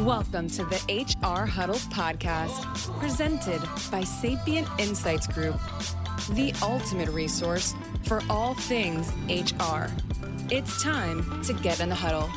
Welcome to the HR Huddle podcast, presented by Sapient Insights Group, the ultimate resource for all things HR. It's time to get in the huddle.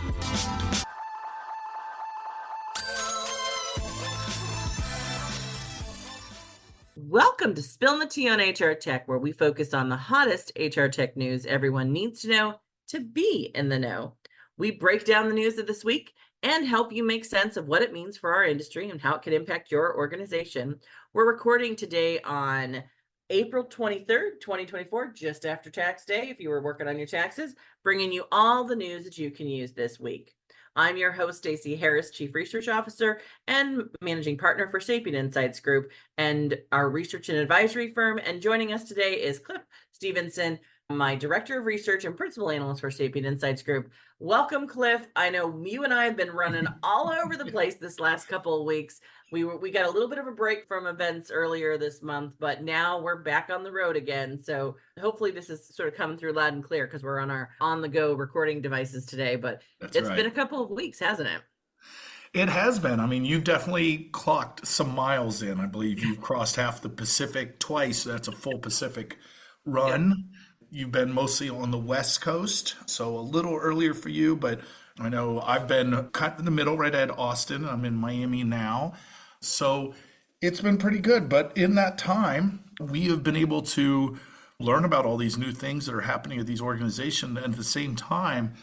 Welcome to Spill the Tea on HR Tech, where we focus on the hottest HR tech news everyone needs to know to be in the know. We break down the news of this week and help you make sense of what it means for our industry and how it could impact your organization. We're recording today on April 23rd, 2024, just after tax day, if you were working on your taxes, bringing you all the news that you can use this week. I'm your host, Stacey Harris, Chief Research Officer and Managing Partner for Sapient Insights Group and our research and advisory firm. And joining us today is Cliff Stevenson, my Director of Research and Principal Analyst for Sapient Insights Group. Welcome, Cliff. I know you and I have been running all over the place this last couple of weeks. We got a little bit of a break from events earlier this month, but now we're back on the road again. So hopefully this is sort of coming through loud and clear because we're on our on-the-go recording devices today. But it's been a couple of weeks, hasn't it? It has been. I mean, you've definitely clocked some miles in. I believe you've crossed half the Pacific twice. That's a full Pacific run. Yep. You've been mostly on the West Coast, so a little earlier for you, but I know I've been cut in the middle right at Austin. I'm in Miami now. So it's been pretty good. But in that time, we have been able to learn about all these new things that are happening at these organizations. And at the same time,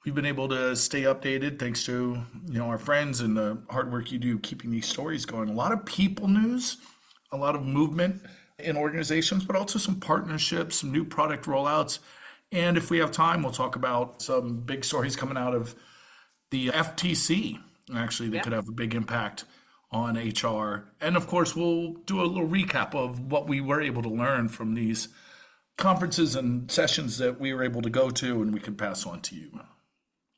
we've been able to stay updated thanks to our friends and the hard work you do keeping these stories going. A lot of people news, a lot of movement in organizations, but also some partnerships, some new product rollouts. And if we have time, we'll talk about some big stories coming out of the FTC. Actually, they could have a big impact on HR. And of course, we'll do a little recap of what we were able to learn from these conferences and sessions that we were able to go to and we can pass on to you.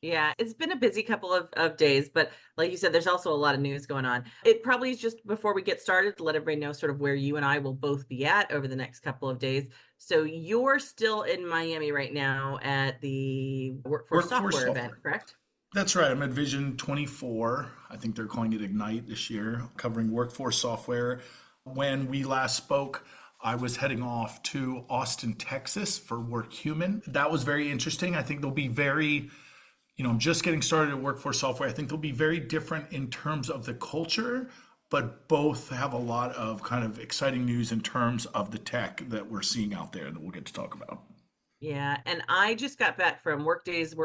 Yeah, it's been a busy couple of days, but like you said, there's also a lot of news going on. It probably is just before we get started to let everybody know sort of where you and I will both be at over the next couple of days. So you're still in Miami right now at the Workforce Software event, correct? That's right. I'm at Vision 24. I think they're calling it Ignite this year, covering workforce software. When we last spoke, I was heading off to Austin, Texas for WorkHuman. That was very interesting. I think they'll be very... I'm just getting started at workforce software. I think they'll be very different in terms of the culture, but both have a lot of kind of exciting news in terms of the tech that we're seeing out there that we'll get to talk about. Yeah, and I just got back from Workday's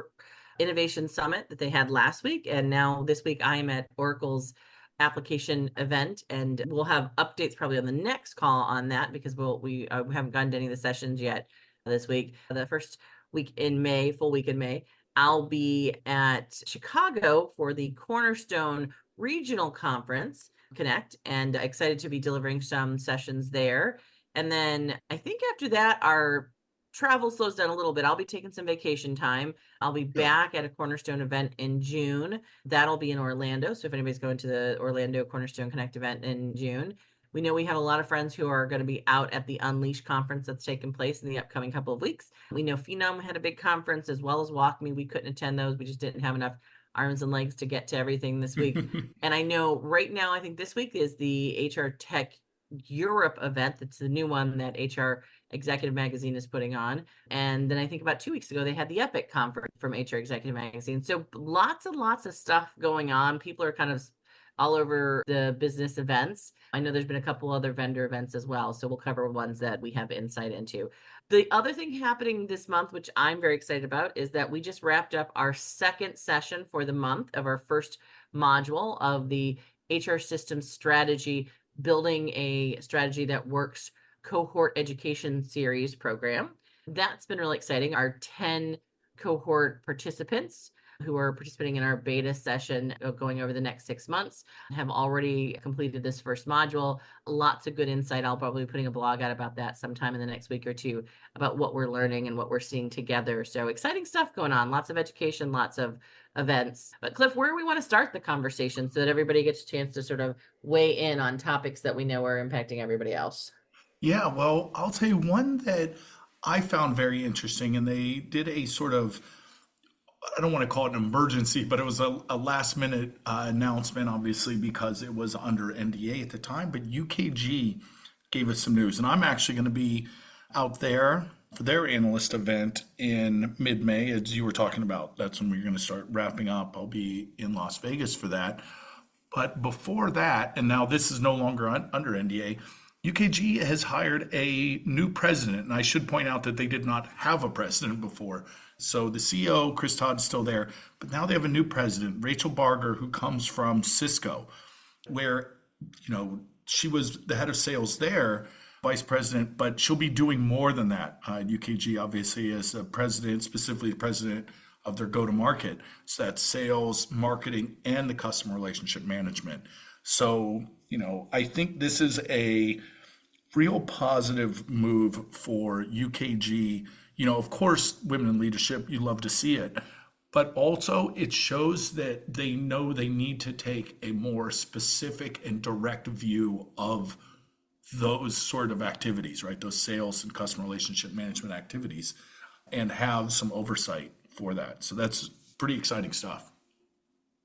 Innovation Summit that they had last week, and now this week I am at Oracle's application event, and we'll have updates probably on the next call on that because we haven't gotten to any of the sessions yet this week. The first week in May, full week in May, I'll be at Chicago for the Cornerstone Regional Conference Connect, and excited to be delivering some sessions there. And then I think after that, our travel slows down a little bit. I'll be taking some vacation time. I'll be back at a Cornerstone event in June. That'll be in Orlando. So if anybody's going to the Orlando Cornerstone Connect event in June, we know we have a lot of friends who are going to be out at the Unleash conference that's taking place in the upcoming couple of weeks. We know Phenom had a big conference as well as WalkMe. We couldn't attend those. We just didn't have enough arms and legs to get to everything this week. And I know right now, I think this week is the HR Tech Europe event. That's the new one that HR Executive Magazine is putting on. And then I think about 2 weeks ago, they had the Epic conference from HR Executive Magazine. So lots and lots of stuff going on. People are kind of all over the business events. I know there's been a couple other vendor events as well, so we'll cover ones that we have insight into. The other thing happening this month, which I'm very excited about, is that we just wrapped up our second session for the month of our first module of the HR Systems Strategy, Building a Strategy That Works cohort education series program. That's been really exciting. Our 10 cohort participants who are participating in our beta session going over the next 6 months have already completed this first module. Lots of good insight. I'll probably be putting a blog out about that sometime in the next week or two about what we're learning and what we're seeing together. So exciting stuff going on. Lots of education, lots of events. But Cliff, where do we want to start the conversation so that everybody gets a chance to sort of weigh in on topics that we know are impacting everybody else? Yeah, well, I'll tell you one that I found very interesting, and they did a sort of I don't want to call it an emergency, but it was a last minute announcement, obviously, because it was under NDA at the time. But UKG gave us some news, and I'm actually going to be out there for their analyst event in mid-May, as you were talking about. That's when we're going to start wrapping up. I'll be in Las Vegas for that. But before that, and now this is no longer under NDA, UKG has hired a new president. And I should point out that they did not have a president before. So the CEO, Chris Todd, is still there. But now they have a new president, Rachel Barger, who comes from Cisco, where, she was the head of sales there, vice president, but she'll be doing more than that. UKG, obviously, as a president, specifically the president of their go-to-market. So that's sales, marketing, and the customer relationship management. So, I think this is a real positive move for UKG. Of course, women in leadership, you love to see it, but also it shows that they know they need to take a more specific and direct view of those sort of activities, right? Those sales and customer relationship management activities, and have some oversight for that. So that's pretty exciting stuff.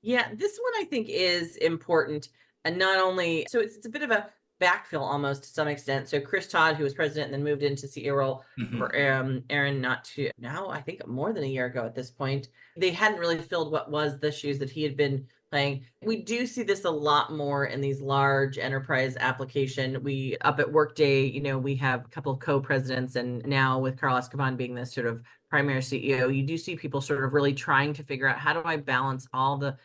Yeah, this one I think is important. And not only, so it's a bit of a backfill almost to some extent. So Chris Todd, who was president and then moved into CEO role for Aaron, now I think more than a year ago at this point, they hadn't really filled what was the shoes that he had been playing. We do see this a lot more in these large enterprise application. We up at Workday, we have a couple of co-presidents, and now with Carl Escoban being this sort of primary CEO, you do see people sort of really trying to figure out, how do I balance all the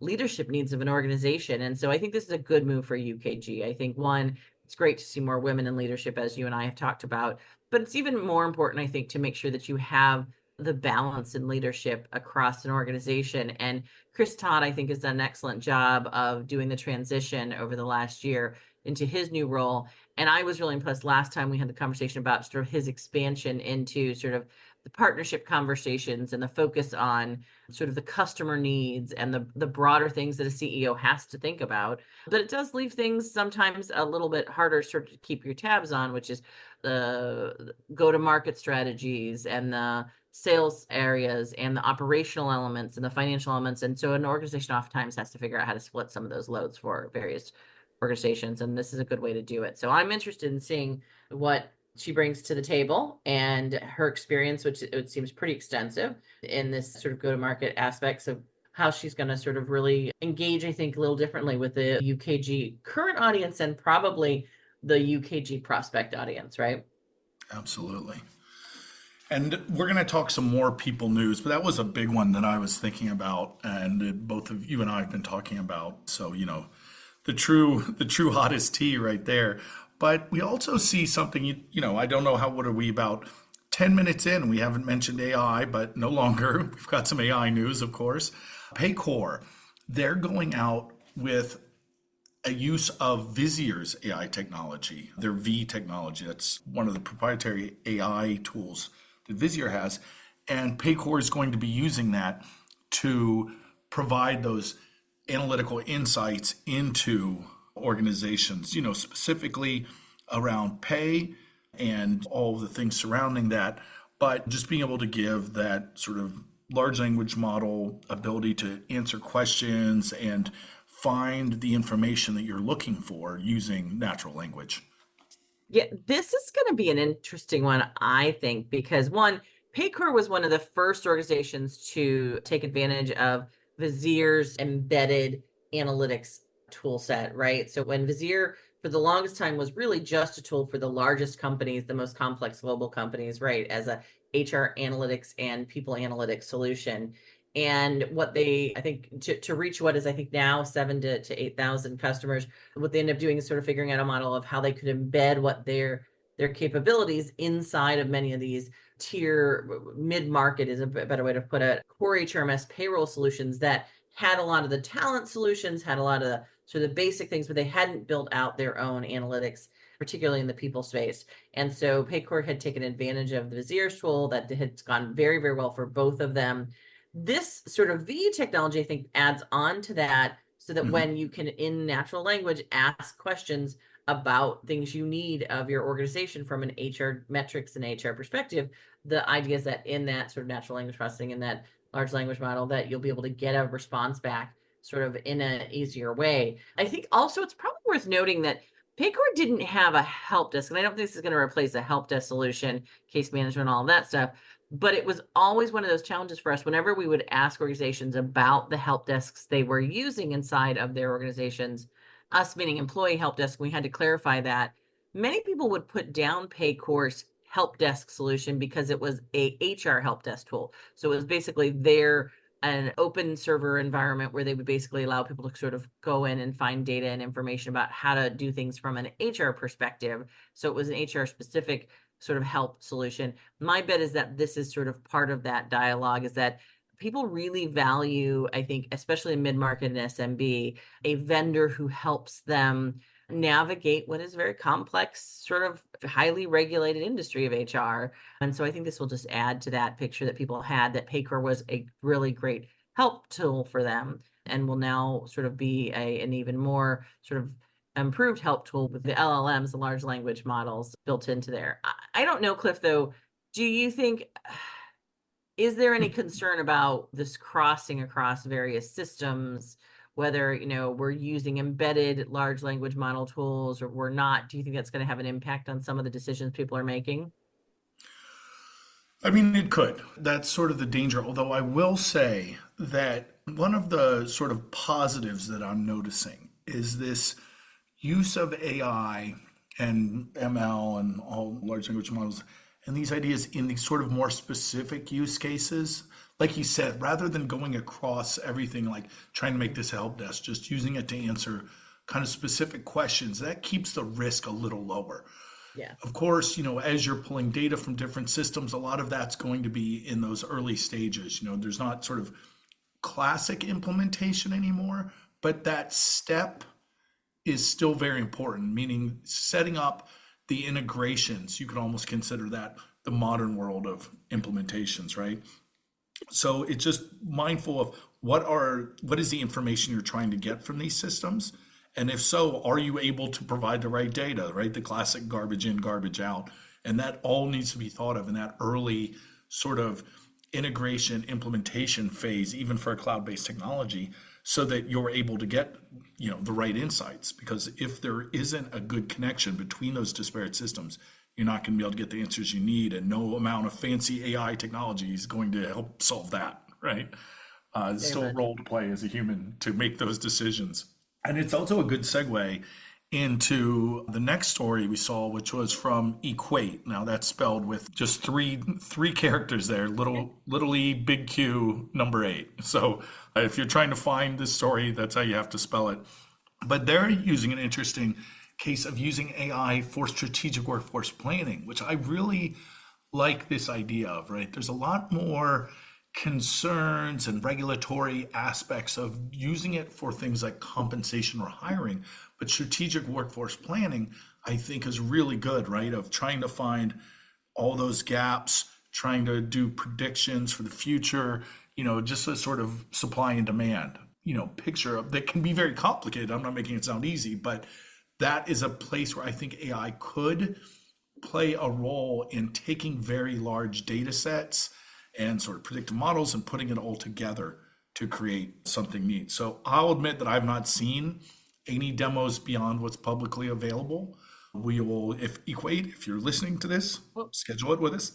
leadership needs of an organization? And so I think this is a good move for UKG. I think, one, it's great to see more women in leadership, as you and I have talked about, but it's even more important, I think, to make sure that you have the balance in leadership across an organization. And Chris Todd, I think, has done an excellent job of doing the transition over the last year into his new role. And I was really impressed last time we had the conversation about sort of his expansion into sort of the partnership conversations and the focus on sort of the customer needs and the broader things that a CEO has to think about. But it does leave things sometimes a little bit harder sort of to keep your tabs on, which is the go-to-market strategies and the sales areas and the operational elements and the financial elements. And so an organization oftentimes has to figure out how to split some of those loads for various organizations. And this is a good way to do it. So I'm interested in seeing what she brings to the table and her experience, which it seems pretty extensive in this sort of go-to-market aspects of how she's going to sort of really engage, I think, a little differently with the UKG current audience and probably the UKG prospect audience, right? Absolutely. And we're going to talk some more people news, but that was a big one that I was thinking about, and both of you and I have been talking about. So, the true hottest tea right there. But we also see something, I don't know what are we about 10 minutes in, we haven't mentioned AI, but no longer. We've got some AI news, of course. Paycor, they're going out with a use of Visier's AI technology, their V technology. That's one of the proprietary AI tools that Visier has. And Paycor is going to be using that to provide those analytical insights into organizations, specifically around pay and all the things surrounding that, but just being able to give that sort of large language model ability to answer questions and find the information that you're looking for using natural language. Yeah, this is going to be an interesting one, I think, because one, Paycor was one of the first organizations to take advantage of Visier's embedded analytics tool set, right? So when Visier for the longest time was really just a tool for the largest companies, the most complex global companies, right? As a HR analytics and people analytics solution. And what they, I think, to reach what is, I think now 7,000 to 8,000 customers, what they end up doing is sort of figuring out a model of how they could embed what their capabilities inside of many of these tier mid-market is a better way to put it, core HRMS payroll solutions that had a lot of the talent solutions, had a lot of the sort of the basic things, but they hadn't built out their own analytics, particularly in the people space. And so Paycor had taken advantage of the Visier tool that had gone very, very well for both of them. This sort of V technology, I think, adds on to that so that when you can, in natural language, ask questions about things you need of your organization from an HR metrics and HR perspective, the idea is that in that sort of natural language processing and that large language model, that you'll be able to get a response back sort of in an easier way. I think also it's probably worth noting that Paycor didn't have a help desk, and I don't think this is going to replace a help desk solution, case management, all of that stuff. But it was always one of those challenges for us whenever we would ask organizations about the help desks they were using inside of their organizations, us meaning employee help desk, we had to clarify that. Many people would put down Paycor's help desk solution because it was a HR help desk tool. So it was basically an open server environment where they would basically allow people to sort of go in and find data and information about how to do things from an HR perspective. So it was an HR specific sort of help solution. My bet is that this is sort of part of that dialogue, is that people really value, I think, especially in mid-market and SMB, a vendor who helps them navigate what is a very complex, sort of highly regulated industry of HR. And so I think this will just add to that picture that people had, that Paycor was a really great help tool for them, and will now sort of be an even more sort of improved help tool with the LLMs, the large language models built into there. I don't know, Cliff, though, do you think, is there any concern about this crossing across various systems, whether, we're using embedded large language model tools or we're not? Do you think that's going to have an impact on some of the decisions people are making? I mean, it could. That's sort of the danger. Although I will say that one of the sort of positives that I'm noticing is this use of AI and ML and all large language models and these ideas in these sort of more specific use cases. Like you said, rather than going across everything, like trying to make this a help desk, just using it to answer kind of specific questions, that keeps the risk a little lower. Yeah. Of course, as you're pulling data from different systems, a lot of that's going to be in those early stages. There's not sort of classic implementation anymore, but that step is still very important, meaning setting up the integrations. You could almost consider that the modern world of implementations, right? So it's just mindful of what is the information you're trying to get from these systems? And if so, are you able to provide the right data, right? The classic garbage in, garbage out. And that all needs to be thought of in that early sort of integration implementation phase, even for a cloud-based technology, so that you're able to get the right insights. Because if there isn't a good connection between those disparate systems, you're not going to be able to get the answers you need, and no amount of fancy AI technology is going to help solve that, right? It's still a role to play as a human to make those decisions. And it's also a good segue into the next story we saw, which was from Equate. Now that's spelled with just three characters there, little e, big Q, number 8. So if you're trying to find this story, that's how you have to spell it. But they're using an interesting case of using AI for strategic workforce planning, which I really like this idea of, right? There's a lot more concerns and regulatory aspects of using it for things like compensation or hiring, but strategic workforce planning, I think, is really good, right? Of trying to find all those gaps, trying to do predictions for the future, just a sort of supply and demand, picture that can be very complicated. I'm not making it sound easy, but that is a place where I think AI could play a role in taking very large data sets and sort of predictive models and putting it all together to create something neat. So I'll admit that I've not seen any demos beyond what's publicly available. We will, if you're listening to this, schedule it with us.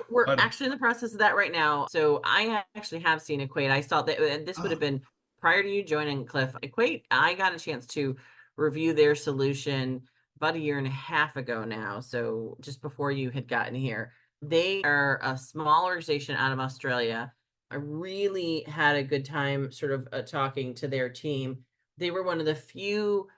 We're actually in the process of that right now. So I actually have seen Equate. I saw that, and this would have been prior to you joining, Cliff. Equate, I got a chance to review their solution about 1.5 years ago now. So just before you had gotten here. They are a small organization out of Australia. I really had a good time sort of talking to their team. They were one of the few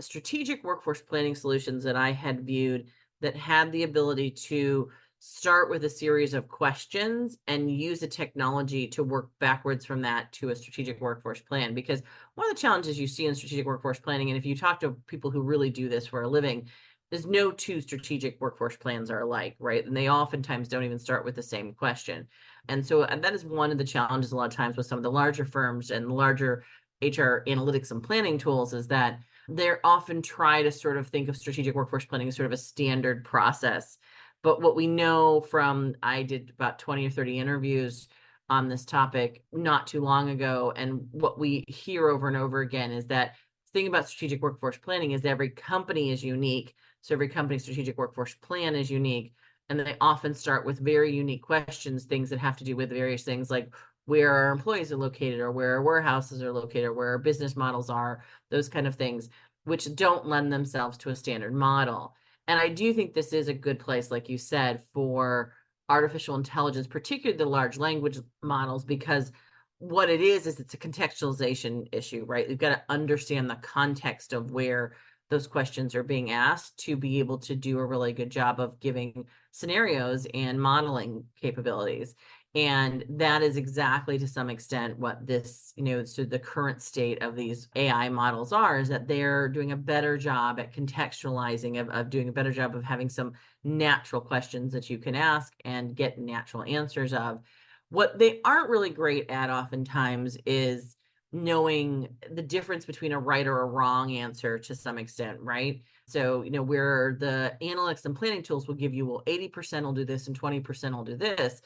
strategic workforce planning solutions that I had viewed that had the ability to start with a series of questions and use a technology to work backwards from that to a strategic workforce plan. Because one of the challenges you see in strategic workforce planning, and if you talk to people who really do this for a living, there's no two strategic workforce plans are alike, right? And they oftentimes don't even start with the same question. And so that is one of the challenges a lot of times with some of the larger firms and larger HR analytics and planning tools, is that they're often try to sort of think of strategic workforce planning as sort of a standard process. But what we know from, I did about 20 or 30 interviews on this topic not too long ago. And what we hear over and over again is that the thing about strategic workforce planning is every company is unique. So every company's strategic workforce plan is unique. And they often start with very unique questions, things that have to do with various things like where our employees are located, or where our warehouses are located, or where our business models are, those kind of things, which don't lend themselves to a standard model. And I do think this is a good place, like you said, for artificial intelligence, particularly the large language models, because what it is it's a contextualization issue, right? We've got to understand the context of where those questions are being asked to be able to do a really good job of giving scenarios and modeling capabilities. And that is exactly, to some extent, what this, so the current state of these AI models is that they're doing a better job at contextualizing, of doing a better job of having some natural questions that you can ask and get natural answers of. What they aren't really great at oftentimes is knowing the difference between a right or a wrong answer to some extent, right? So, where the analytics and planning tools will give you, well, 80% will do this and 20% will do this.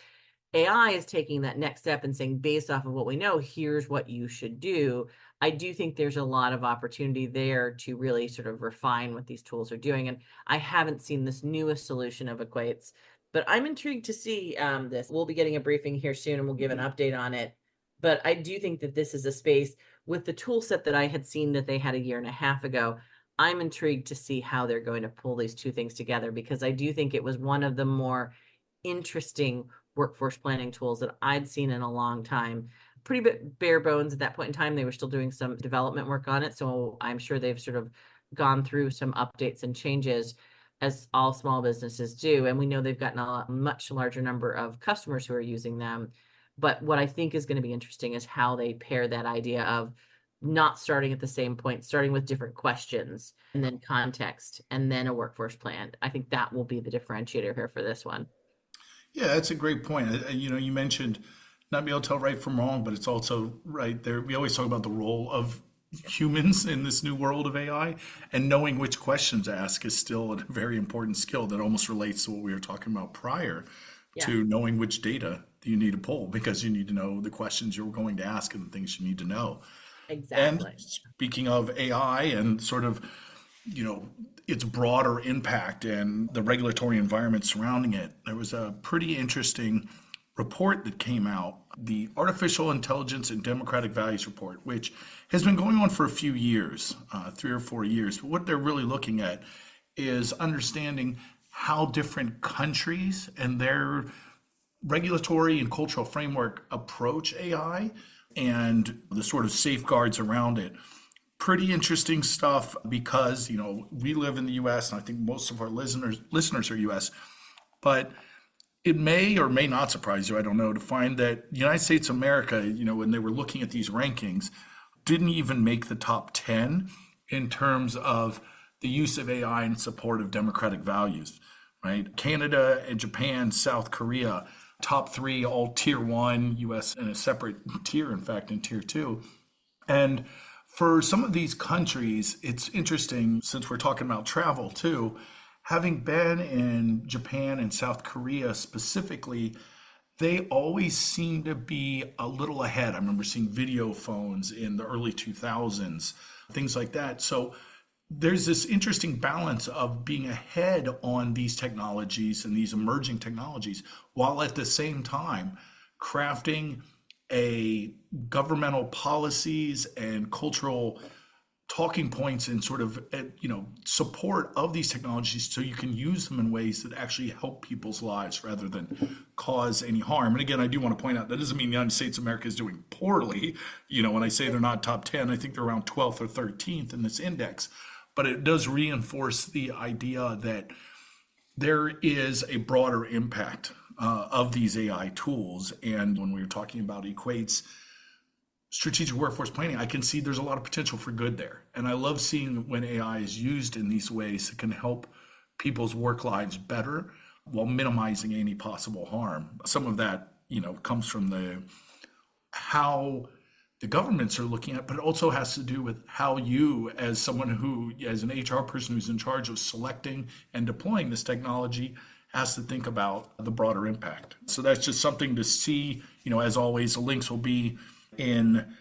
AI is taking that next step and saying, based off of what we know, here's what you should do. I do think there's a lot of opportunity there to really sort of refine what these tools are doing. And I haven't seen this newest solution of Equates, but I'm intrigued to see this. We'll be getting a briefing here soon and we'll give an update on it. But I do think that this is a space with the tool set that I had seen that they had a year and a half ago. I'm intrigued to see how they're going to pull these two things together, because I do think it was one of the more interesting workforce planning tools that I'd seen in a long time. Pretty bit bare bones at that point in time. They were still doing some development work on it. So I'm sure they've sort of gone through some updates and changes, as all small businesses do. And we know they've gotten a much larger number of customers who are using them. But what I think is going to be interesting is how they pair that idea of not starting at the same point, starting with different questions and then context and then a workforce plan. I think that will be the differentiator here for this one. Yeah, that's a great point. You mentioned not being able to tell right from wrong, but it's also right there. We always talk about the role of humans in this new world of AI, and knowing which questions to ask is still a very important skill that almost relates to what we were talking about prior to knowing which data you need to pull, because you need to know the questions you're going to ask and the things you need to know. Exactly. And speaking of AI and sort of, its broader impact and the regulatory environment surrounding it, there was a pretty interesting report that came out, the Artificial Intelligence and Democratic Values Report, which has been going on for a few years, 3 or 4 years. But what they're really looking at is understanding how different countries and their regulatory and cultural framework approach AI and the sort of safeguards around it. Pretty interesting stuff, because we live in the US, and I think most of our listeners are US, but it may or may not surprise you, I don't know, to find that the United States of America, when they were looking at these rankings, didn't even make the top 10 in terms of the use of AI in support of democratic values, right? Canada and Japan, South Korea, top 3, all tier 1, US in a separate tier, in fact, in tier 2. And for some of these countries, it's interesting, since we're talking about travel too, having been in Japan and South Korea specifically, they always seem to be a little ahead. I remember seeing video phones in the early 2000s, things like that. So there's this interesting balance of being ahead on these technologies and these emerging technologies, while at the same time crafting a governmental policies and cultural talking points and sort of support of these technologies, so you can use them in ways that actually help people's lives rather than cause any harm. And again, I do want to point out that doesn't mean the United States of America is doing poorly. When I say they're not top 10, I think they're around 12th or 13th in this index. But it does reinforce the idea that there is a broader impact of these AI tools. And when we were talking about Equates, strategic workforce planning, I can see there's a lot of potential for good there. And I love seeing when AI is used in these ways that can help people's work lives better while minimizing any possible harm. Some of that, comes from how the governments are looking at, but it also has to do with how you, as an HR person who's in charge of selecting and deploying this technology, has to think about the broader impact. So that's just something to see as always, the links will be in,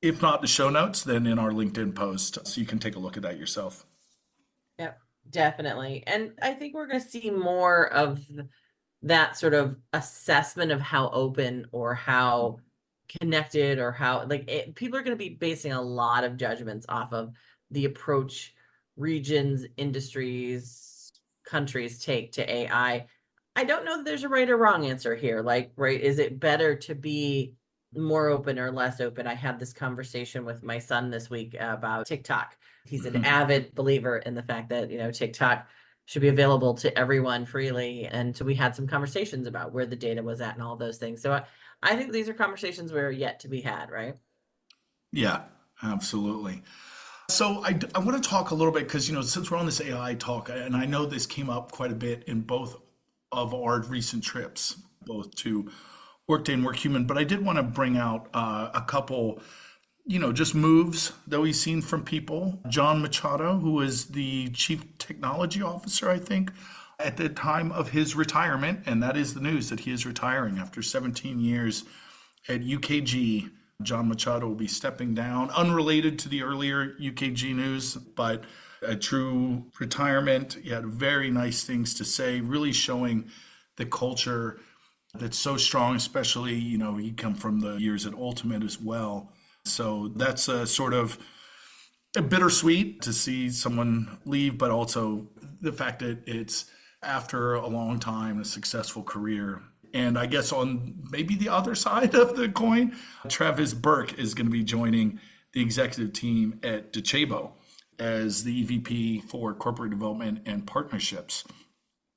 if not the show notes, then in our LinkedIn post. So you can take a look at that yourself. Yep, definitely. And I think we're going to see more of that sort of assessment of how open or how connected or how people are going to be basing a lot of judgments off of the approach regions, industries, countries take to AI. I don't know that there's a right or wrong answer here. Right, is it better to be more open or less open? I had this conversation with my son this week about TikTok. He's an avid believer in the fact that, TikTok should be available to everyone freely. And so we had some conversations about where the data was at and all those things. So I think these are conversations where yet to be had, right? Yeah, absolutely. So I want to talk a little bit because, since we're on this AI talk, and I know this came up quite a bit in both of our recent trips, both to Workday and WorkHuman, but I did want to bring out a couple, just moves that we've seen from people. John Machado, who was the Chief Technology Officer, I think, at the time of his retirement, and that is the news that he is retiring after 17 years at UKG. John Machado will be stepping down, unrelated to the earlier UKG news, but a true retirement. He had very nice things to say, really showing the culture that's so strong, especially, he come from the years at Ultimate as well. So that's a sort of a bittersweet to see someone leave, but also the fact that it's after a long time, a successful career. And I guess on maybe the other side of the coin, Travis Burke is going to be joining the executive team at Docebo as the EVP for corporate development and partnerships.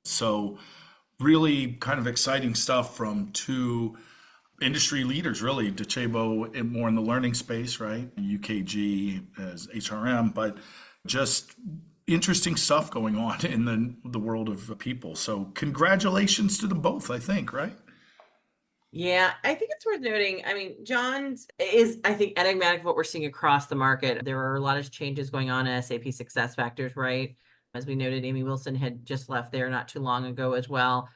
So really kind of exciting stuff from two industry leaders, really. Docebo more in the learning space, right? UKG as HRM, but just interesting stuff going on in the world of people. So congratulations to them both, I think, right? Yeah, I think it's worth noting. I mean, John's is, I think, enigmatic of what we're seeing across the market. There are a lot of changes going on at SAP SuccessFactors, right? As we noted, Amy Wilson had just left there not too long ago as well.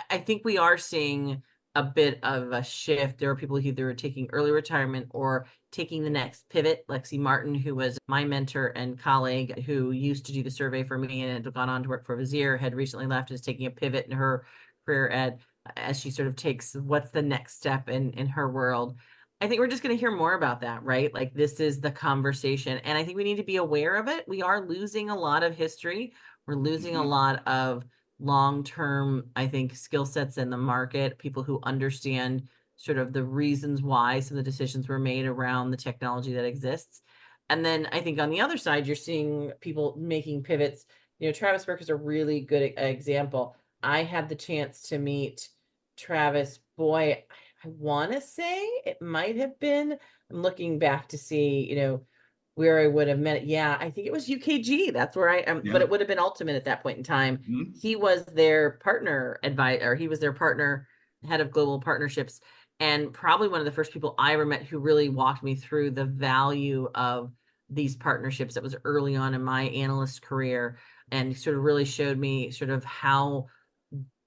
I think we are seeing a bit of a shift. There are people who either are taking early retirement or taking the next pivot. Lexi Martin, who was my mentor and colleague who used to do the survey for me and had gone on to work for Visier, had recently left and is taking a pivot in her career as she sort of takes what's the next step in her world. I think we're just going to hear more about that, right? Like, this is the conversation. And I think we need to be aware of it. We are losing a lot of history. We're losing a lot of long-term, I think, skill sets in the market, people who understand sort of the reasons why some of the decisions were made around the technology that exists. And then I think on the other side, you're seeing people making pivots. Travis Burke is a really good example. I had the chance to meet Travis. Boy, I want to say it might have been, I'm looking back to see, where I would have met it. Yeah, I think it was UKG. That's where I am, but it would have been Ultimate at that point in time. Mm-hmm. He was their partner advisor. He was their partner, head of global partnerships, and probably one of the first people I ever met who really walked me through the value of these partnerships. That was early on in my analyst career, and sort of really showed me sort of how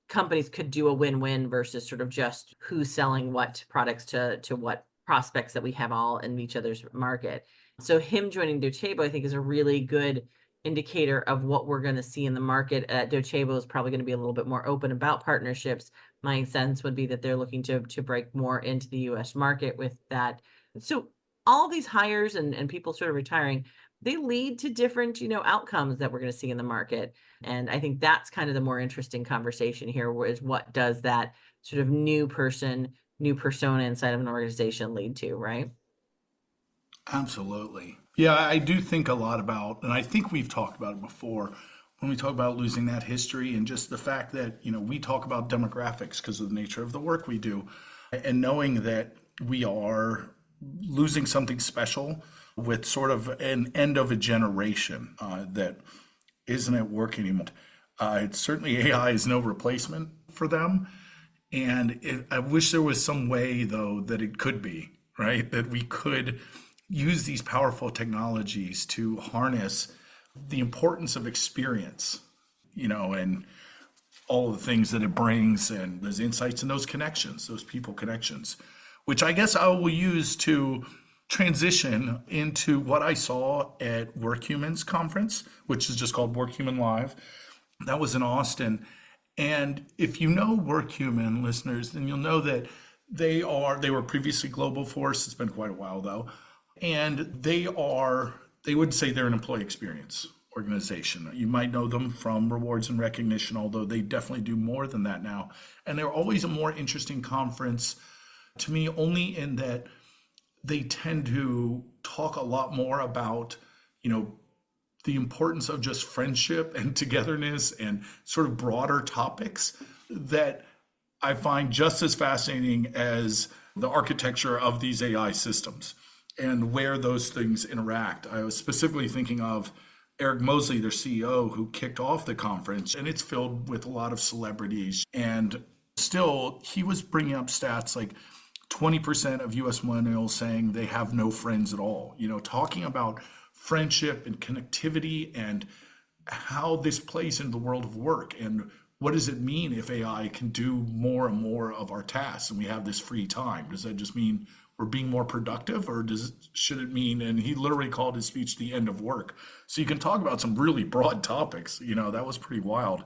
companies could do a win-win versus sort of just who's selling what products to what prospects that we have all in each other's market. So him joining Docebo, I think, is a really good indicator of what we're going to see in the market. Docebo is probably going to be a little bit more open about partnerships. My sense would be that they're looking to break more into the US market with that. So all these hires and people sort of retiring, they lead to different, outcomes that we're going to see in the market. And I think that's kind of the more interesting conversation here, is what does that sort of new person, new persona inside of an organization lead to, right? Absolutely. Yeah, I do think a lot about, and I think we've talked about it before, when we talk about losing that history and just the fact that, we talk about demographics because of the nature of the work we do, and knowing that we are losing something special with sort of an end of a generation that isn't at work anymore. It's certainly AI is no replacement for them. And I wish there was some way, though, that it could be, right? That we could use these powerful technologies to harness the importance of experience, and all of the things that it brings and those insights and those connections, those people connections, which I guess I will use to transition into what I saw at WorkHuman's conference, which is just called WorkHuman Live. That was in Austin. And if you know WorkHuman, listeners, then you'll know that they were previously Global Force. It's been quite a while though. And they would say they're an employee experience organization. You might know them from rewards and recognition, although they definitely do more than that now. And they're always a more interesting conference to me, only in that they tend to talk a lot more about, the importance of just friendship and togetherness and sort of broader topics that I find just as fascinating as the architecture of these AI systems and where those things interact. I was specifically thinking of Eric Mosley, their CEO, who kicked off the conference, and it's filled with a lot of celebrities. And still, he was bringing up stats like 20% of US millennials saying they have no friends at all, talking about friendship and connectivity and how this plays in the world of work. And what does it mean if AI can do more and more of our tasks and we have this free time? Does that just mean we're being more productive, or should it mean, and he literally called his speech the end of work. So you can talk about some really broad topics, that was pretty wild.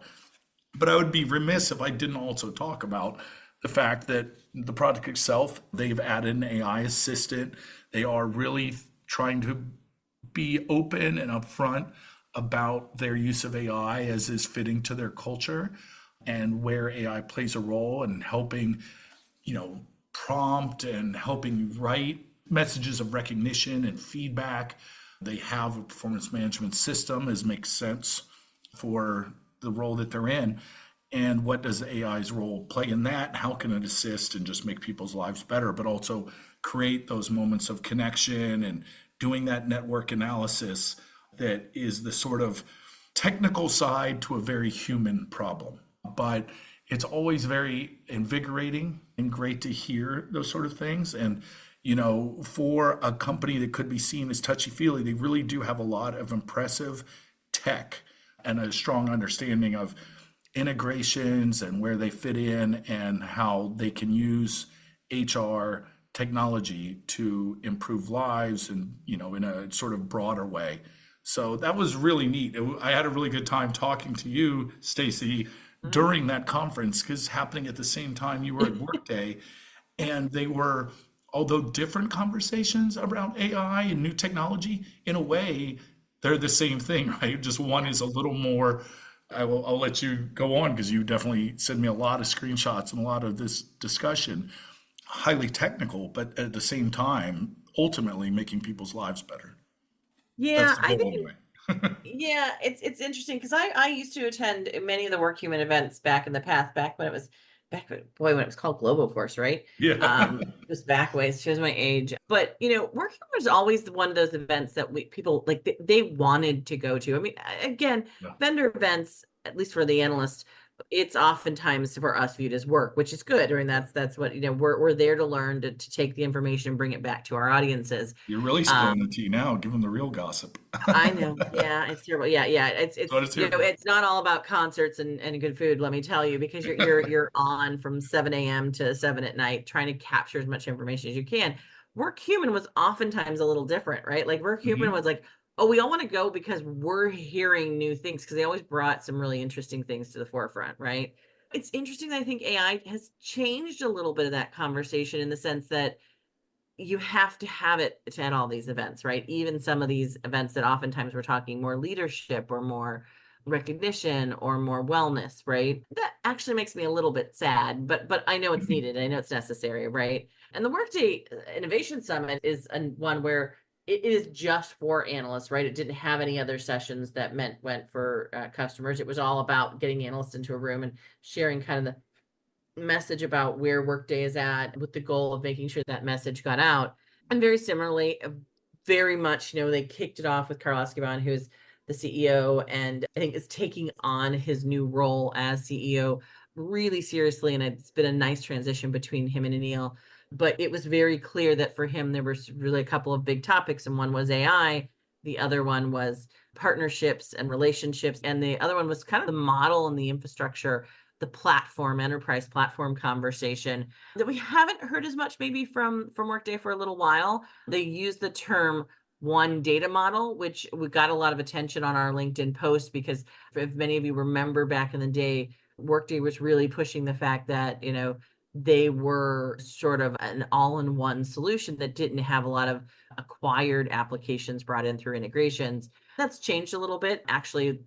But I would be remiss if I didn't also talk about the fact that the product itself, they've added an AI assistant. They are really trying to be open and upfront about their use of AI as is fitting to their culture and where AI plays a role in helping, prompt and helping write messages of recognition and feedback. They have a performance management system, as makes sense for the role that they're in. And what does AI's role play in that? How can it assist and just make people's lives better, but also create those moments of connection and doing that network analysis that is the sort of technical side to a very human problem. But it's always very invigorating and great to hear those sort of things. And, for a company that could be seen as touchy-feely, they really do have a lot of impressive tech and a strong understanding of integrations and where they fit in and how they can use HR technology to improve lives and, in a sort of broader way. So that was really neat. I had a really good time talking to you, Stacey, during that conference, because happening at the same time you were at Workday, and they were, although different conversations around AI and new technology, in a way, they're the same thing, right? Just one is a little more, I'll let you go on because you definitely sent me a lot of screenshots and a lot of this discussion, highly technical, but at the same time, ultimately making people's lives better. Yeah, That's the goal anyway. Yeah, it's interesting because I used to attend many of the WorkHuman events back in the past, when it was called Global Force, right? Yeah. Just back ways, shows my age. But WorkHuman was always one of those events that people like they wanted to go to. I mean, again, Yeah. vendor events, at least for the analyst, it's oftentimes for us viewed as work, which is good. I mean, that's what we're there to learn to take the information and bring it back to our audiences. You're really spilling the tea now. Give them the real gossip. I know. Yeah, it's terrible. Yeah. It's What it's here for. it's not all about concerts and good food, let me tell you, because you're on from 7 a.m. to 7 at night trying to capture as much information as you can. WorkHuman was oftentimes a little different, right? Like WorkHuman was like, oh, we all want to go because we're hearing new things, because they always brought some really interesting things to the forefront, right? It's interesting that I think AI has changed a little bit of that conversation in the sense that you have to have it at all these events, right? Even some of these events that oftentimes we're talking more leadership or more recognition or more wellness, right? That actually makes me a little bit sad, but I know it's needed. I know it's necessary, right? And the Workday Innovation Summit is one where it is just for analysts, right? It didn't have any other sessions that went for customers. It was all about getting analysts into a room and sharing kind of the message about where Workday is at, with the goal of making sure that message got out. And very similarly, very much, they kicked it off with Carl Escobar, who's the CEO, and I think is taking on his new role as CEO really seriously. And it's been a nice transition between him and Anil. But it was very clear that for him, there was really a couple of big topics, and one was AI. The other one was partnerships and relationships. And the other one was kind of the model and the infrastructure the platform, enterprise platform conversation that we haven't heard as much maybe from Workday for a little while. They use the term one data model, which we got a lot of attention on our LinkedIn post, because if many of you remember back in the day, Workday was really pushing the fact that, they were sort of an all-in-one solution that didn't have a lot of acquired applications brought in through integrations. That's changed a little bit. Actually,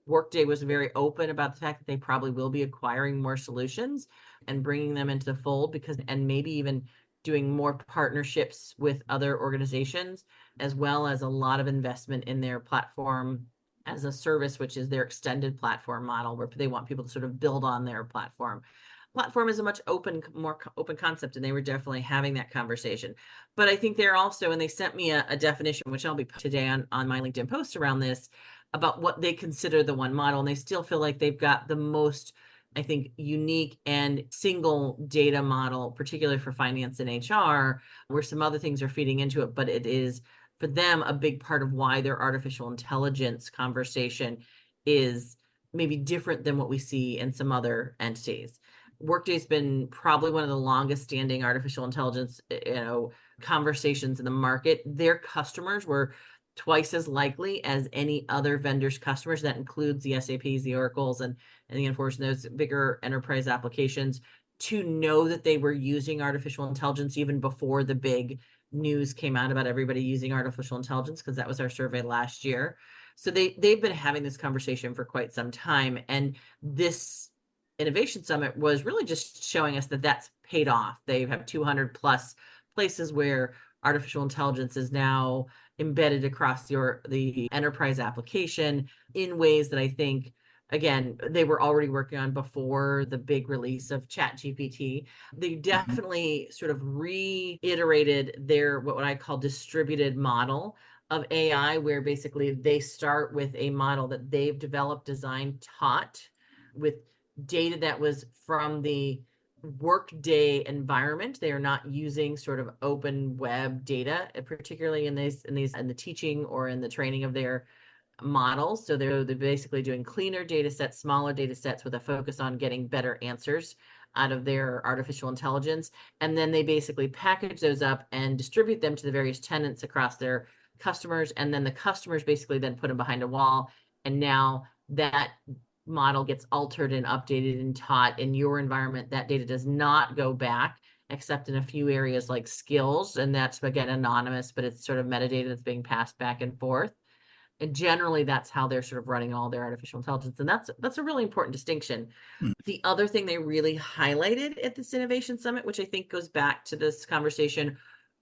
Workday was very open about the fact that they probably will be acquiring more solutions and bringing them into the fold, and maybe even doing more partnerships with other organizations, as well as a lot of investment in their platform as a service, which is their extended platform model, where they want people to sort of build on their platform. Platform is a much more open concept, and they were definitely having that conversation. But I think they're also, and they sent me a definition, which I'll be today on my LinkedIn post around this, about what they consider the one model. And they still feel like they've got the most, I think, unique and single data model, particularly for finance and HR, where some other things are feeding into it. But it is, for them, a big part of why their artificial intelligence conversation is maybe different than what we see in some other entities. Workday's been probably one of the longest standing artificial intelligence, conversations in the market. Their customers were twice as likely as any other vendor's customers. That includes the SAPs, the Oracles, and the Infosys, those bigger enterprise applications, to know that they were using artificial intelligence even before the big news came out about everybody using artificial intelligence, because that was our survey last year. So they've been having this conversation for quite some time. And this Innovation Summit was really just showing us that that's paid off. They have 200 plus places where artificial intelligence is now embedded across the enterprise application in ways that I think, again, they were already working on before the big release of ChatGPT. They definitely sort of reiterated their, what I call, distributed model of AI, where basically they start with a model that they've developed, designed, taught with data that was from the Workday environment. They are not using sort of open web data, particularly in the teaching or in the training of their models. So they're basically doing cleaner data sets, smaller data sets, with a focus on getting better answers out of their artificial intelligence. And then they basically package those up and distribute them to the various tenants across their customers. And then the customers basically then put them behind a wall. And now that model gets altered and updated and taught in your environment. That data does not go back, except in a few areas like skills. And that's, again, anonymous, but it's sort of metadata that's being passed back and forth. And generally, that's how they're sort of running all their artificial intelligence. And that's a really important distinction. The other thing they really highlighted at this Innovation Summit, which I think goes back to this conversation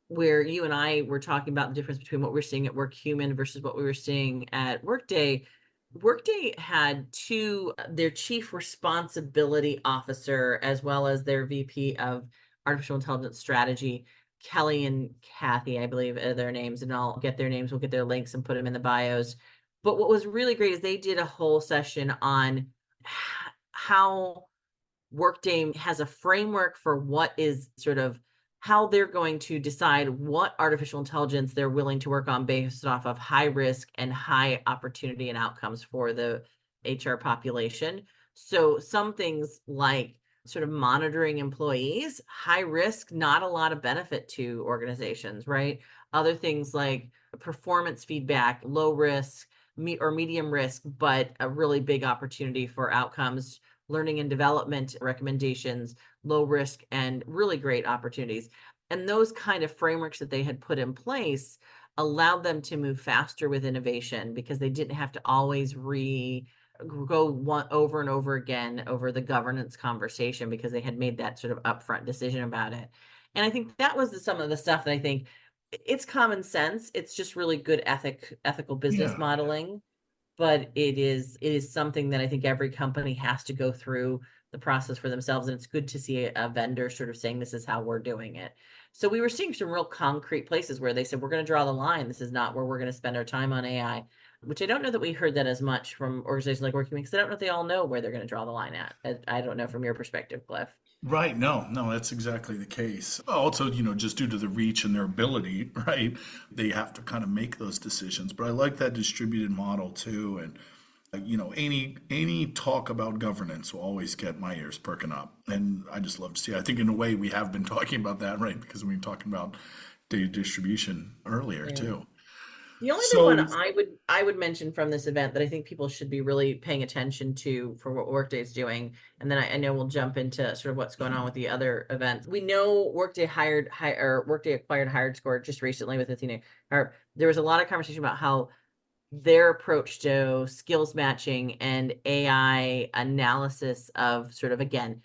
where you and I were talking about the difference between what we're seeing at WorkHuman versus what we were seeing at Workday. Workday had their chief responsibility officer, as well as their VP of artificial intelligence strategy, Kelly and Kathy, I believe, are their names, and I'll get their names. We'll get their links and put them in the bios. But what was really great is they did a whole session on how Workday has a framework for what is sort of how they're going to decide what artificial intelligence they're willing to work on based off of high risk and high opportunity and outcomes for the HR population. So some things like sort of monitoring employees, high risk, not a lot of benefit to organizations, right? Other things like performance feedback, low risk or medium risk, but a really big opportunity for outcomes, learning and development recommendations, low risk, and really great opportunities. And those kind of frameworks that they had put in place allowed them to move faster with innovation, because they didn't have to always go over and over again over the governance conversation, because they had made that sort of upfront decision about it. And I think that was some of the stuff that I think it's common sense. It's just really good ethical business modeling. But it is something that I think every company has to go through the process for themselves. And it's good to see a vendor sort of saying, this is how we're doing it. So we were seeing some real concrete places where they said, we're going to draw the line. This is not where we're going to spend our time on AI, which I don't know that we heard that as much from organizations like Workday, because I don't know if they all know where they're going to draw the line at. I don't know from your perspective, Cliff. Right. No, that's exactly the case. Also, just due to the reach and their ability, right, they have to kind of make those decisions. But I like that distributed model too. And Any talk about governance will always get my ears perking up, and I just love to see. I think in a way we have been talking about that, right? Because we've been talking about data distribution earlier Yeah. too. The only other one So I would mention from this event that I think people should be really paying attention to for what Workday is doing, and then I know we'll jump into sort of what's going on with the other events. We know Workday Workday acquired HiredScore just recently with Athena. Or there was a lot of conversation about how their approach to skills matching and AI analysis of sort of, again,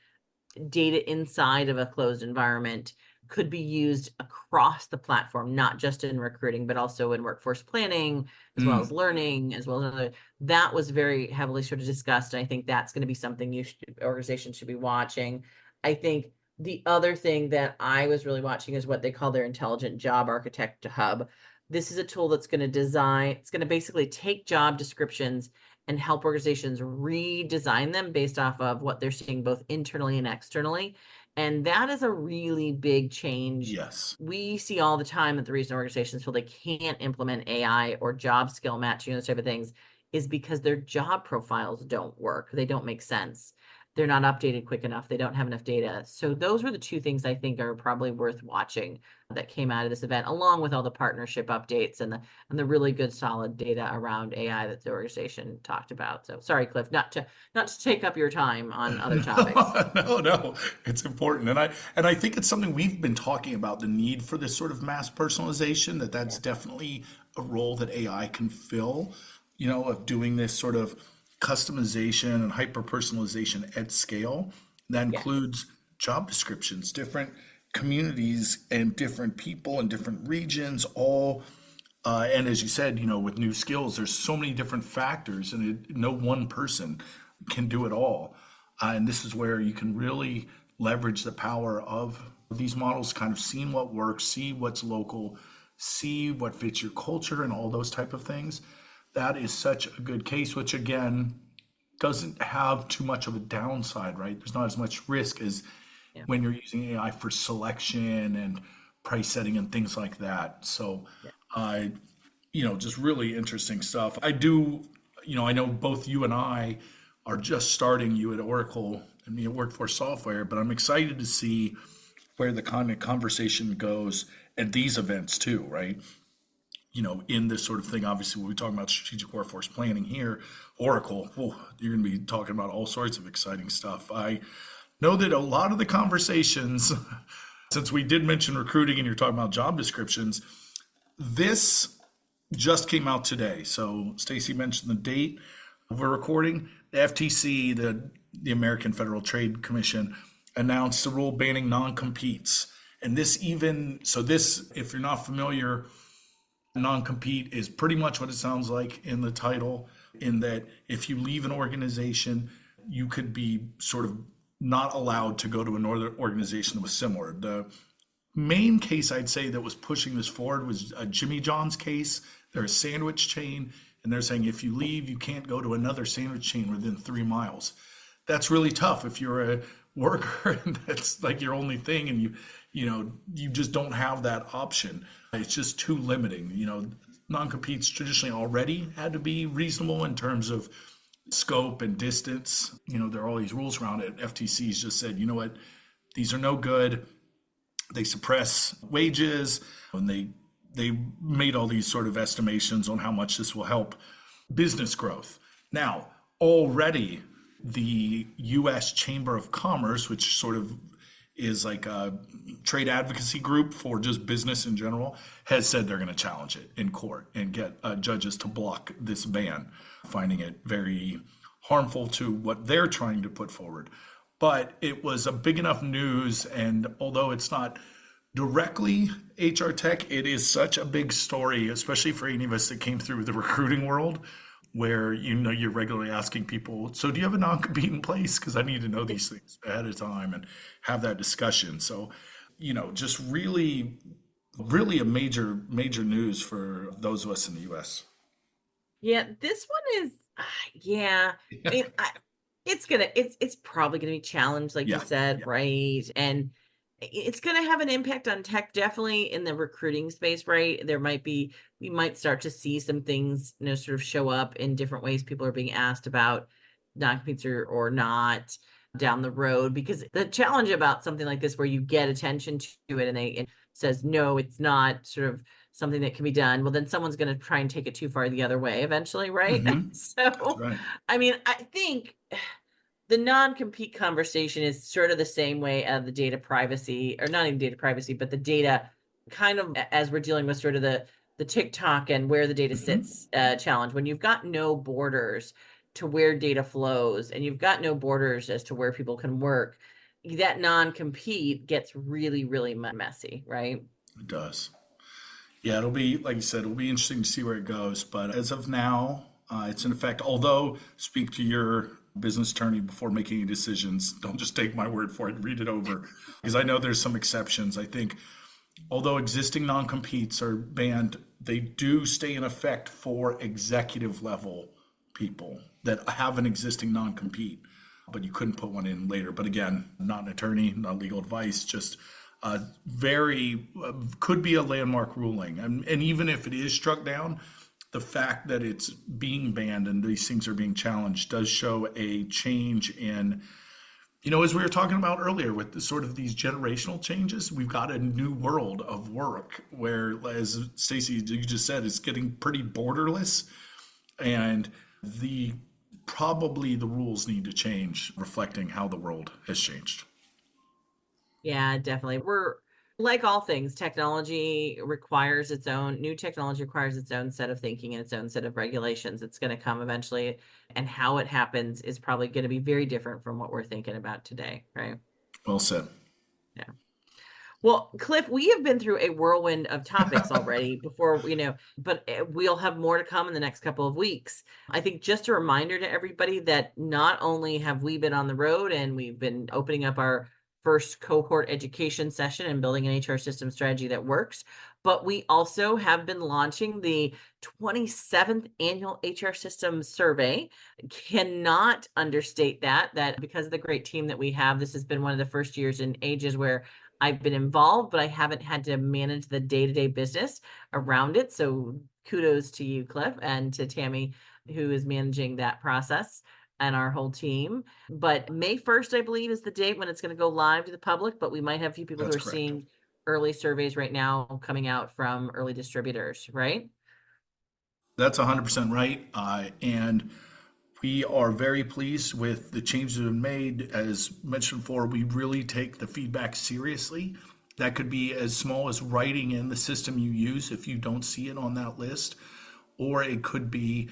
data inside of a closed environment could be used across the platform, not just in recruiting, but also in workforce planning, as well as mm, learning, as well as other. That was very heavily sort of discussed. And I think that's going to be something organizations should be watching. I think the other thing that I was really watching is what they call their intelligent job architect hub. This is a tool that's going to it's going to basically take job descriptions and help organizations redesign them based off of what they're seeing both internally and externally. And that is a really big change. yes, We see all the time that the reason organizations feel they can't implement AI or job skill matching, those type of things, is because their job profiles don't work. They don't make sense. They're not updated quick enough. They don't have enough data. So those were the two things I think are probably worth watching that came out of this event, along with all the partnership updates and the really good solid data around AI that the organization talked about. So sorry, Cliff, not to take up your time on other topics. no, it's important, and I think it's something we've been talking about, the need for this sort of mass personalization. That's definitely a role that AI can fill. Of doing this sort of customization and hyper personalization at scale. That Yes. includes job descriptions, different communities and different people and different regions, all. And as you said, with new skills, there's so many different factors, and no one person can do it all. And this is where you can really leverage the power of these models, kind of seeing what works, see what's local, see what fits your culture, and all those type of things. That is such a good case, which again doesn't have too much of a downside, right? There's not as much risk as Yeah. when you're using AI for selection and price setting and things like that. So, Yeah. just really interesting stuff. I know both you and I are just starting, you at Oracle and me at Workforce Software, but I'm excited to see where the kind of conversation goes at these events too, right? In this sort of thing, obviously, when we talk about strategic workforce planning here, Oracle, you're going to be talking about all sorts of exciting stuff. I know that a lot of the conversations, since we did mention recruiting and you're talking about job descriptions, this just came out today. So Stacey mentioned the date we're recording. The FTC, the American Federal Trade Commission, announced a rule banning non-competes. And this, if you're not familiar, non-compete is pretty much what it sounds like in the title, in that if you leave an organization, you could be sort of not allowed to go to another organization that was similar. The main case I'd say that was pushing this forward was a Jimmy John's case. They're a sandwich chain, and they're saying if you leave, you can't go to another sandwich chain within 3 miles. That's really tough if you're a worker and that's like your only thing, and you just don't have that option. It's just too limiting. Non-competes traditionally already had to be reasonable in terms of scope and distance. There are all these rules around it. FTC's just said, you know what, these are no good. They suppress wages, and they made all these sort of estimations on how much this will help business growth. Now, already the U.S. Chamber of Commerce, which sort of is like a trade advocacy group for just business in general, has said they're going to challenge it in court and get judges to block this ban, finding it very harmful to what they're trying to put forward. But it was a big enough news, and although it's not directly HR tech, it is such a big story, especially for any of us that came through the recruiting world, where you're regularly asking people, so do you have a non-compete in place? Because I need to know these things ahead of time and have that discussion. So, just really, really a major news for those of us in the US. Yeah, this one is, yeah. I mean, it's probably gonna be challenged, like you Yeah, said, right? And It's going to have an impact on tech, definitely in the recruiting space, right? We might start to see some things, sort of show up in different ways. People are being asked about non-competes or not down the road, because the challenge about something like this, where you get attention to it and it says, no, it's not sort of something that can be done. Well, then someone's going to try and take it too far the other way eventually, right? That's So, right. I mean, I think the non-compete conversation is sort of the same way of the data privacy, or not even data privacy, but the data kind of, as we're dealing with sort of the TikTok and where the data sits challenge. When you've got no borders to where data flows, and you've got no borders as to where people can work, that non-compete gets really, really messy, right? It does. Yeah, it'll be, like you said, it'll be interesting to see where it goes. But as of now, it's in effect. Although, speak to your business attorney before making any decisions. Don't just take my word for it. Read it over, because I know there's some exceptions. I think, although existing non-competes are banned, they do stay in effect for executive level people that have an existing non-compete, but you couldn't put one in later. But again, not an attorney, not legal advice, just could be a landmark ruling. And even if it is struck down, the fact that it's being banned and these things are being challenged does show a change in, as we were talking about earlier with the sort of these generational changes. We've got a new world of work where, as Stacey, you just said, it's getting pretty borderless, and probably the rules need to change, reflecting how the world has changed. Yeah, definitely. We're like all things, new technology requires its own set of thinking and its own set of regulations. It's going to come eventually, and how it happens is probably going to be very different from what we're thinking about today, right? Well said. Yeah. Well, Cliff, we have been through a whirlwind of topics already before, but we'll have more to come in the next couple of weeks. I think just a reminder to everybody that not only have we been on the road and we've been opening up our first cohort education session and building an HR system strategy that works, but we also have been launching the 27th annual HR system survey. Cannot understate that because of the great team that we have. This has been one of the first years in ages where I've been involved, but I haven't had to manage the day-to-day business around it. So kudos to you, Cliff, and to Tammy, who is managing that process, and our whole team. But May 1st, I believe, is the date when it's going to go live to the public, but we might have a few people That's who are correct. seeing early surveys right now coming out from early distributors, right? That's 100% right. And we are very pleased with the changes that have been made. As mentioned before, we really take the feedback seriously. That could be as small as writing in the system you use if you don't see it on that list, or it could be,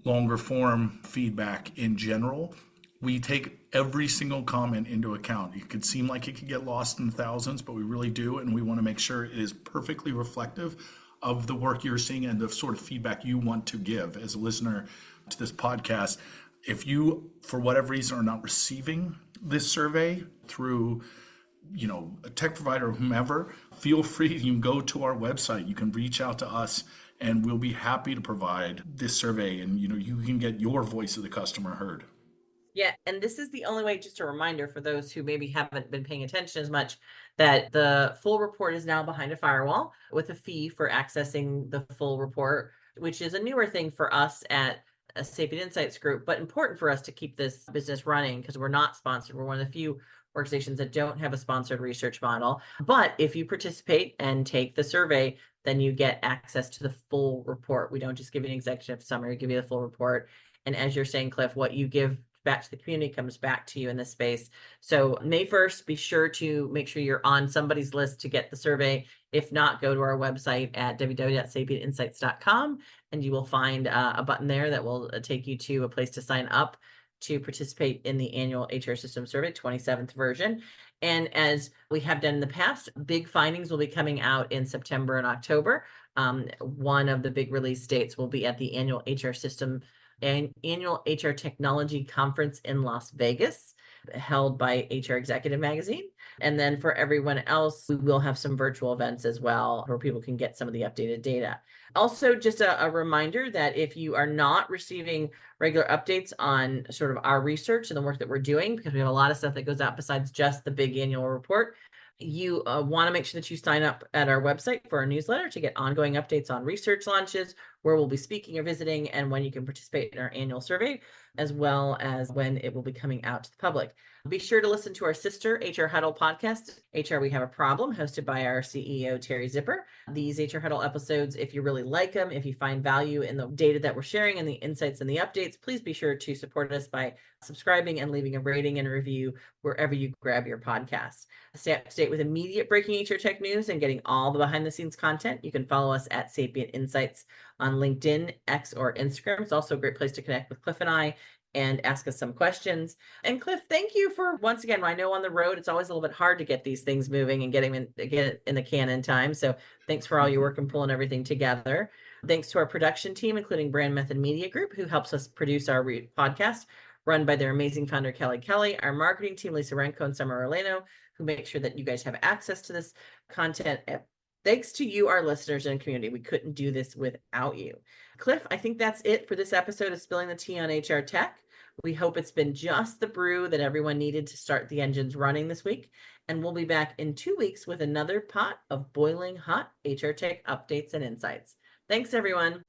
longer form feedback in general. We take every single comment into account. It could seem like it could get lost in the thousands, but we really do. And we want to make sure it is perfectly reflective of the work you're seeing and the sort of feedback you want to give as a listener to this podcast. If you, for whatever reason, are not receiving this survey through, a tech provider or whomever, feel free. You can go to our website. You can reach out to us, and we'll be happy to provide this survey. And, you can get your voice of the customer heard. Yeah, and this is the only way, just a reminder for those who maybe haven't been paying attention as much, that the full report is now behind a firewall with a fee for accessing the full report, which is a newer thing for us at a Sapient Insights group, but important for us to keep this business running because we're not sponsored. We're one of the few organizations that don't have a sponsored research model. But if you participate and take the survey, then you get access to the full report. We don't just give you an executive summary, we give you the full report. And as you're saying, Cliff, what you give back to the community comes back to you in this space. So May 1st, be sure to make sure you're on somebody's list to get the survey. If not, go to our website at www.sapientinsights.com, and you will find a button there that will take you to a place to sign up to participate in the annual HR System Survey, 27th version. And as we have done in the past, big findings will be coming out in September and October. One of the big release dates will be at the annual HR Technology Conference in Las Vegas, held by HR Executive Magazine. And then for everyone else, we will have some virtual events as well where people can get some of the updated data. Also, just a reminder that if you are not receiving regular updates on sort of our research and the work that we're doing, because we have a lot of stuff that goes out besides just the big annual report, You want to make sure that you sign up at our website for our newsletter to get ongoing updates on research launches, where we'll be speaking or visiting, and when you can participate in our annual survey, as well as when it will be coming out to the public. Be sure to listen to our sister HR Huddle podcast, HR We Have a Problem, hosted by our CEO, Terry Zipper. These HR Huddle episodes, if you really like them, if you find value in the data that we're sharing and the insights and the updates, please be sure to support us by subscribing and leaving a rating and review wherever you grab your podcast. Stay up to date with immediate breaking HR tech news and getting all the behind the scenes content. You can follow us at Sapient Insights on LinkedIn, X, or Instagram. It's also a great place to connect with Cliff and I and ask us some questions. And Cliff, thank you for, once again, I know on the road, it's always a little bit hard to get these things moving and get it in the can in time. So thanks for all your work and pulling everything together. Thanks to our production team, including Brand Method Media Group, who helps us produce our podcast, run by their amazing founder, Kelly, our marketing team, Lisa Renko and Summer Orlano, who make sure that you guys have access to this content. Thanks to you, our listeners and community. We couldn't do this without you. Cliff, I think that's it for this episode of Spilling the Tea on HR Tech. We hope it's been just the brew that everyone needed to start the engines running this week. And we'll be back in 2 weeks with another pot of boiling hot HR Tech updates and insights. Thanks, everyone.